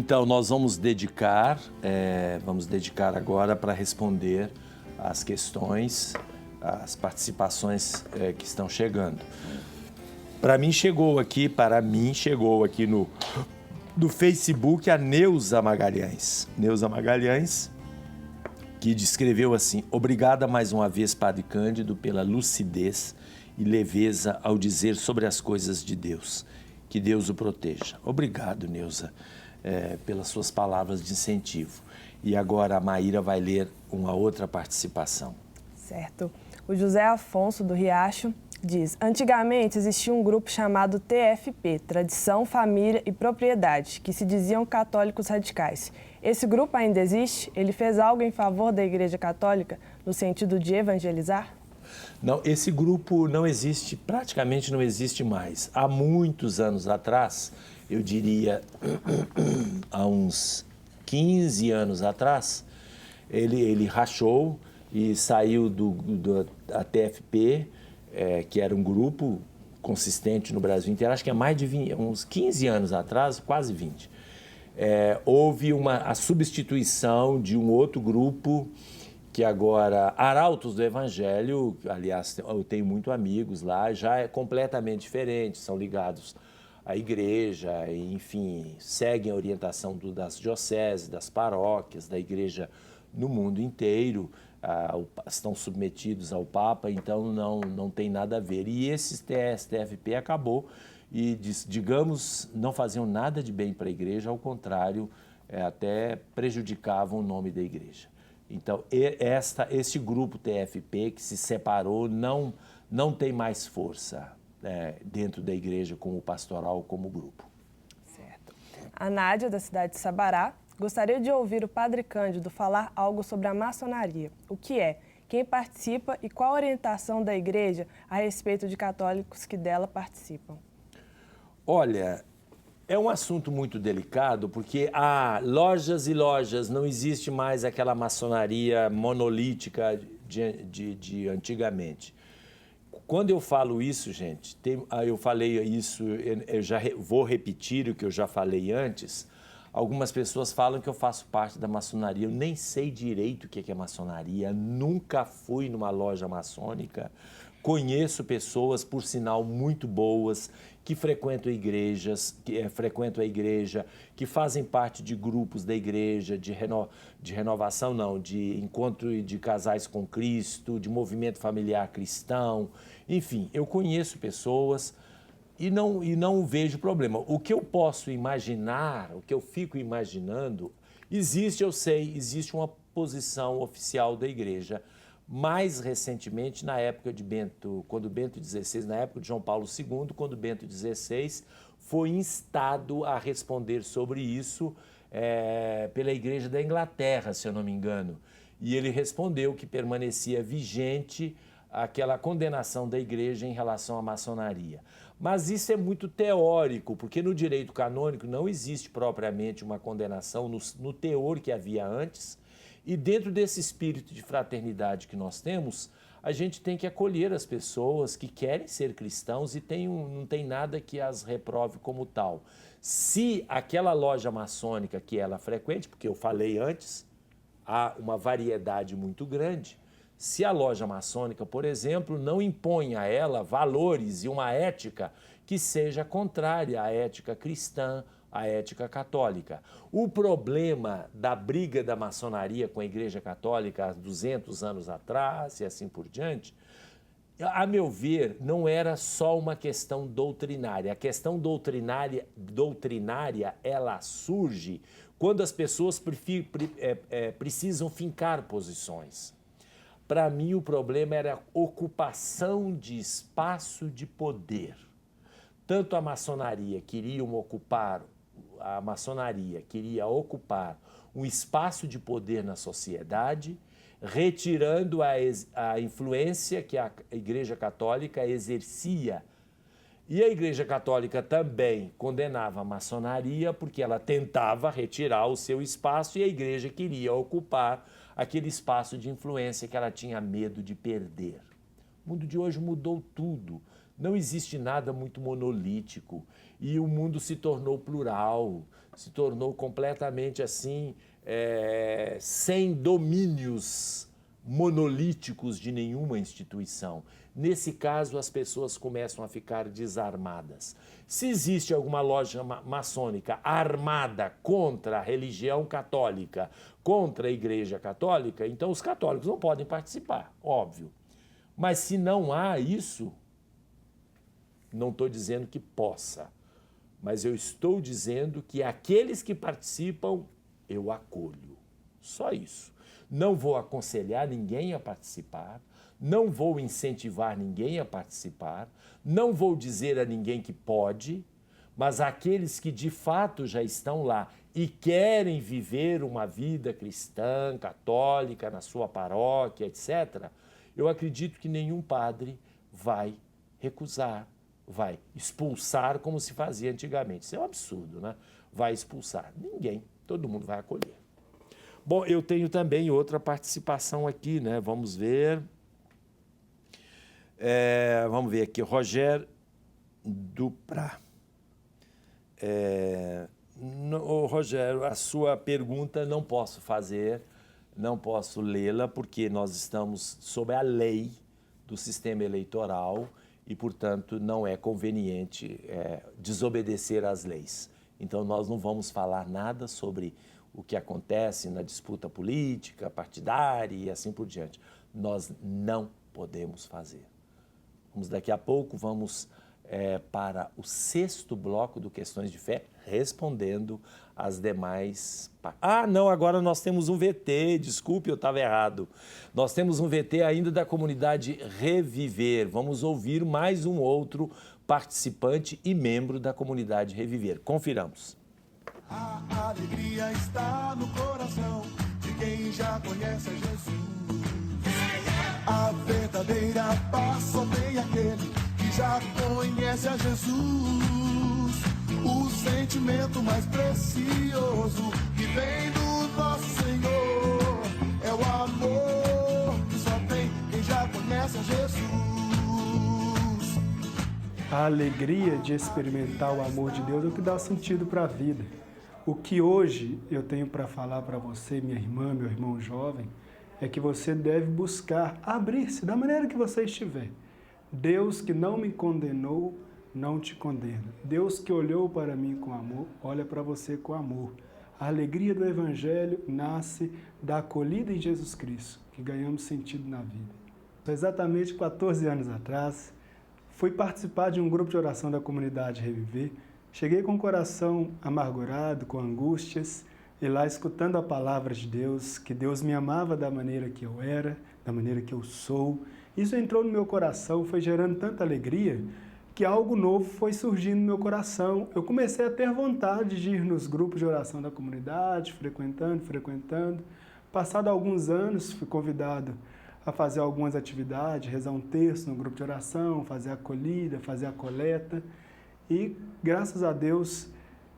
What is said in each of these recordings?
Então, nós vamos dedicar agora para responder as questões, as participações que estão chegando. Para mim chegou aqui no Facebook a Neuza Magalhães. Neuza Magalhães, que descreveu assim: obrigada mais uma vez, Padre Cândido, pela lucidez e leveza ao dizer sobre as coisas de Deus. Que Deus o proteja. Obrigado, Neuza, pelas suas palavras de incentivo. E agora a Maíra vai ler uma outra participação. Certo. O José Afonso, do Riacho, diz: antigamente existia um grupo chamado TFP, Tradição, Família e Propriedade, que se diziam católicos radicais. Esse grupo ainda existe? Ele fez algo em favor da Igreja Católica no sentido de evangelizar? Não, esse grupo não existe, praticamente não existe mais. Há muitos anos atrás, eu diria há uns 15 anos atrás, ele rachou e saiu da TFP, que era um grupo consistente no Brasil inteiro, acho que é mais de 20, uns 15 anos atrás, quase 20. Houve a substituição de um outro grupo, que agora, Arautos do Evangelho, aliás, eu tenho muitos amigos lá, já é completamente diferente, são ligados à igreja, enfim, seguem a orientação das dioceses, das paróquias, da igreja no mundo inteiro, estão submetidos ao Papa, então não tem nada a ver. E esse TFP acabou e, digamos, não faziam nada de bem para a igreja, ao contrário, até prejudicavam o nome da igreja. Então, esse grupo TFP que se separou não tem mais força dentro da igreja como pastoral, como grupo. Certo. A Nádia, da cidade de Sabará, gostaria de ouvir o Padre Cândido falar algo sobre a maçonaria. O que é? Quem participa e qual a orientação da igreja a respeito de católicos que dela participam? Olha, é um assunto muito delicado, porque há lojas e lojas, não existe mais aquela maçonaria monolítica de antigamente. Quando eu falo isso, gente, eu falei isso, eu já vou repetir o que eu já falei antes. Algumas pessoas falam que eu faço parte da maçonaria. Eu nem sei direito o que é maçonaria, nunca fui numa loja maçônica. Conheço pessoas, por sinal, muito boas, que frequentam igrejas, frequentam a igreja, que fazem parte de grupos da igreja, de renovação não, de encontro de casais com Cristo, de movimento familiar cristão. Enfim, eu conheço pessoas e não vejo problema. O que eu posso imaginar, o que eu fico imaginando, existe uma posição oficial da igreja. Mais recentemente, na época de quando Bento XVI, na época de João Paulo II, quando Bento XVI foi instado a responder sobre isso pela Igreja da Inglaterra, se eu não me engano. E ele respondeu que permanecia vigente aquela condenação da igreja em relação à maçonaria. Mas isso é muito teórico, porque no direito canônico não existe propriamente uma condenação no teor que havia antes. E dentro desse espírito de fraternidade que nós temos, a gente tem que acolher as pessoas que querem ser cristãos e não tem nada que as reprove como tal. Se aquela loja maçônica que ela frequente, porque eu falei antes, há uma variedade muito grande, se a loja maçônica, por exemplo, não impõe a ela valores e uma ética que seja contrária à ética cristã, a ética católica. O problema da briga da maçonaria com a Igreja Católica há 200 anos atrás e assim por diante, a meu ver, não era só uma questão doutrinária. A questão doutrinária ela surge quando as pessoas precisam fincar posições. Para mim, o problema era a ocupação de espaço de poder. Tanto a maçonaria queria ocupar um espaço de poder na sociedade, retirando a influência que a Igreja Católica exercia. E a Igreja Católica também condenava a maçonaria porque ela tentava retirar o seu espaço e a Igreja queria ocupar aquele espaço de influência que ela tinha medo de perder. O mundo de hoje mudou tudo. Não existe nada muito monolítico e o mundo se tornou plural, se tornou completamente assim, sem domínios monolíticos de nenhuma instituição. Nesse caso, as pessoas começam a ficar desarmadas. Se existe alguma loja maçônica armada contra a religião católica, contra a Igreja Católica, então os católicos não podem participar, óbvio. Mas se não há isso, não estou dizendo que possa, mas eu estou dizendo que aqueles que participam, eu acolho. Só isso. Não vou aconselhar ninguém a participar, não vou incentivar ninguém a participar, não vou dizer a ninguém que pode, mas aqueles que de fato já estão lá e querem viver uma vida cristã, católica, na sua paróquia, etc., eu acredito que nenhum padre vai recusar, vai expulsar como se fazia antigamente. Isso é um absurdo, né? Vai expulsar. Ninguém, todo mundo vai acolher. Bom, eu tenho também outra participação aqui, né? Vamos ver. Vamos ver aqui, Roger Duprá. Rogério, a sua pergunta não posso fazer, não posso lê-la, porque nós estamos sob a lei do sistema eleitoral e, portanto, não é conveniente desobedecer às leis. Então, nós não vamos falar nada sobre o que acontece na disputa política, partidária e assim por diante. Nós não podemos fazer. Daqui a pouco vamos para o 6º bloco do Questões de Fé, respondendo as demais... não, agora nós temos um VT, desculpe, eu estava errado. Nós temos um VT ainda da comunidade Reviver. Vamos ouvir mais um outro participante e membro da comunidade Reviver. Confiramos. A alegria está no coração de quem já conhece a Jesus. A verdadeira paz só tem aquele que já conhece a Jesus. O sentimento mais precioso que vem do nosso Senhor é o amor que só tem quem já conhece a Jesus. A alegria de experimentar o amor de Deus é o que dá sentido para a vida. O que hoje eu tenho para falar para você, minha irmã, meu irmão jovem, é que você deve buscar abrir-se da maneira que você estiver. Deus que não me condenou, não te condena. Deus que olhou para mim com amor, olha para você com amor. A alegria do Evangelho nasce da acolhida em Jesus Cristo, que ganhamos sentido na vida. Exatamente 14 anos atrás, fui participar de um grupo de oração da comunidade Reviver. Cheguei com o coração amargurado, com angústias, e lá escutando a palavra de Deus, que Deus me amava da maneira que eu era, da maneira que eu sou. Isso entrou no meu coração, foi gerando tanta alegria, que algo novo foi surgindo no meu coração. Eu comecei a ter vontade de ir nos grupos de oração da comunidade, frequentando. Passado alguns anos, fui convidado a fazer algumas atividades, rezar um terço no grupo de oração, fazer a acolhida, fazer a coleta. E, graças a Deus,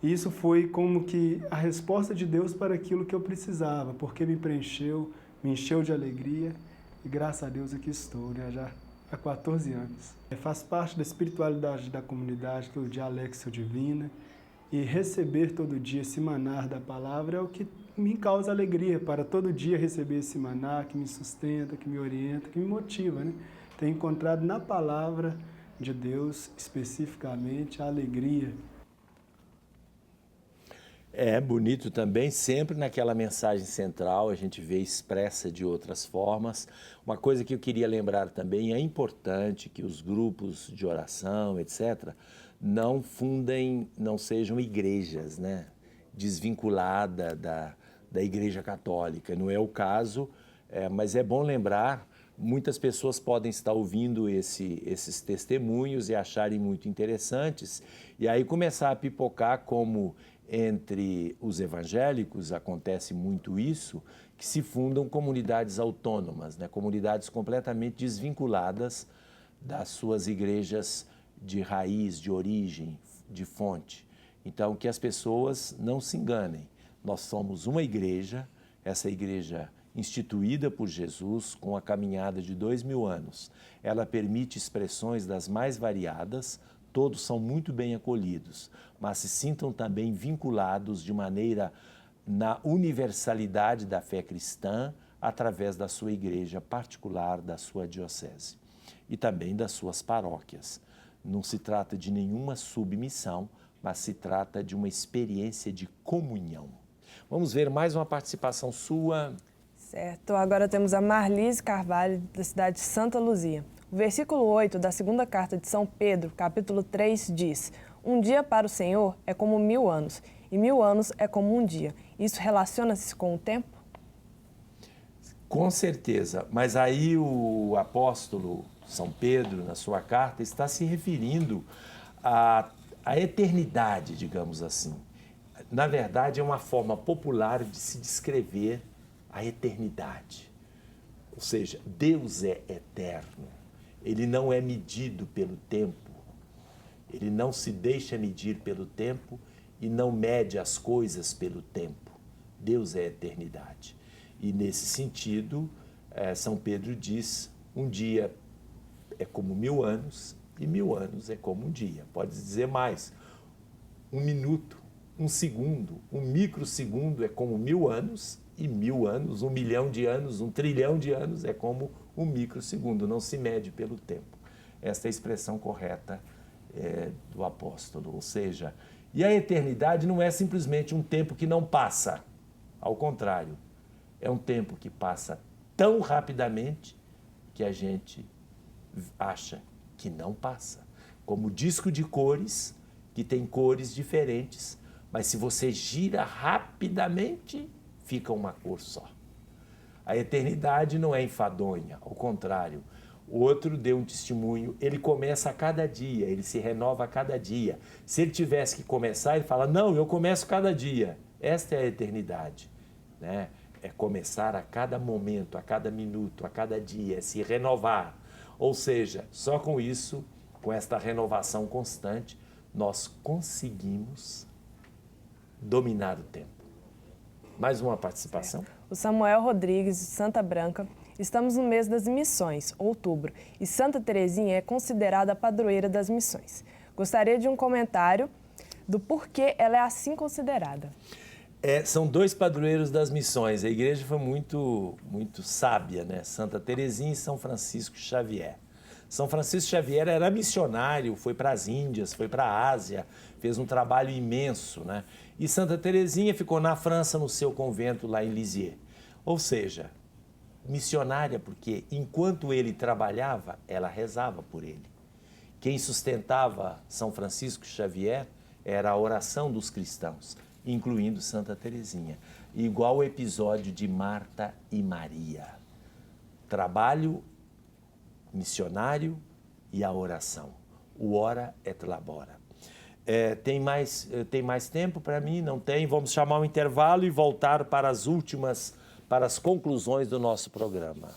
isso foi como que a resposta de Deus para aquilo que eu precisava, porque me preencheu, me encheu de alegria e, graças a Deus, aqui estou, né, já há 14 anos. Faço parte da espiritualidade da comunidade, todo dia Alexio Divina, e receber todo dia esse maná da palavra é o que me causa alegria, para todo dia receber esse maná que me sustenta, que me orienta, que me motiva, né? Tenho encontrado na palavra de Deus, especificamente, a alegria. É bonito também, sempre naquela mensagem central, a gente vê expressa de outras formas. Uma coisa que eu queria lembrar também, é importante que os grupos de oração, etc., não sejam igrejas, né? Desvinculada da Igreja Católica. Não é o caso, mas é bom lembrar. Muitas pessoas podem estar ouvindo esses testemunhos e acharem muito interessantes, e aí começar a pipocar como entre os evangélicos acontece muito isso, que se fundam comunidades autônomas, né? Comunidades completamente desvinculadas das suas igrejas de raiz, de origem, de fonte. Então, que as pessoas não se enganem. Nós somos uma igreja, essa igreja instituída por Jesus com a caminhada de 2000 anos. Ela permite expressões das mais variadas, todos são muito bem acolhidos, mas se sintam também vinculados de maneira na universalidade da fé cristã através da sua igreja particular, da sua diocese e também das suas paróquias. Não se trata de nenhuma submissão, mas se trata de uma experiência de comunhão. Vamos ver mais uma participação sua. Certo, agora temos a Marlise Carvalho, da cidade de Santa Luzia. O versículo 8 da segunda carta de São Pedro, capítulo 3, diz: Um dia para o Senhor é como 1000 anos, e 1000 anos é como um dia. Isso relaciona-se com o tempo? Com certeza, mas aí o apóstolo São Pedro, na sua carta, está se referindo à eternidade, digamos assim. Na verdade, é uma forma popular de se descrever a eternidade. Ou seja, Deus é eterno. Ele não é medido pelo tempo. Ele não se deixa medir pelo tempo e não mede as coisas pelo tempo. Deus é eternidade. E nesse sentido, São Pedro diz, um dia é como 1000 anos e 1000 anos é como um dia. Pode dizer mais, um minuto, um segundo, um microsegundo é como 1000 anos e 1000 anos, 1 milhão de anos, 1 trilhão de anos é como um microsegundo, não se mede pelo tempo. Esta é a expressão correta do apóstolo, ou seja, e a eternidade não é simplesmente um tempo que não passa, ao contrário, é um tempo que passa tão rapidamente que a gente acha que não passa. Como disco de cores, que tem cores diferentes, mas se você gira rapidamente, fica uma cor só. A eternidade não é enfadonha, ao contrário. O outro deu um testemunho, ele começa a cada dia, ele se renova a cada dia. Se ele tivesse que começar, ele fala, não, eu começo cada dia. Esta é a eternidade, né? É começar a cada momento, a cada minuto, a cada dia, é se renovar. Ou seja, só com isso, com esta renovação constante, nós conseguimos dominar o tempo. Mais uma participação? O Samuel Rodrigues, de Santa Branca. Estamos no mês das missões, outubro, e Santa Teresinha é considerada a padroeira das missões. Gostaria de um comentário do porquê ela é assim considerada. São 2 padroeiros das missões. A igreja foi muito sábia, né? Santa Teresinha e São Francisco Xavier. São Francisco Xavier era missionário, foi para as Índias, foi para a Ásia, fez um trabalho imenso, né? E Santa Teresinha ficou na França, no seu convento lá em Lisieux. Ou seja, missionária porque enquanto ele trabalhava, ela rezava por ele. Quem sustentava São Francisco Xavier era a oração dos cristãos, incluindo Santa Teresinha. Igual o episódio de Marta e Maria. Trabalho missionário e a oração. O ora et labora. Tem mais tempo para mim? Não tem? Vamos chamar um intervalo e voltar para as conclusões do nosso programa.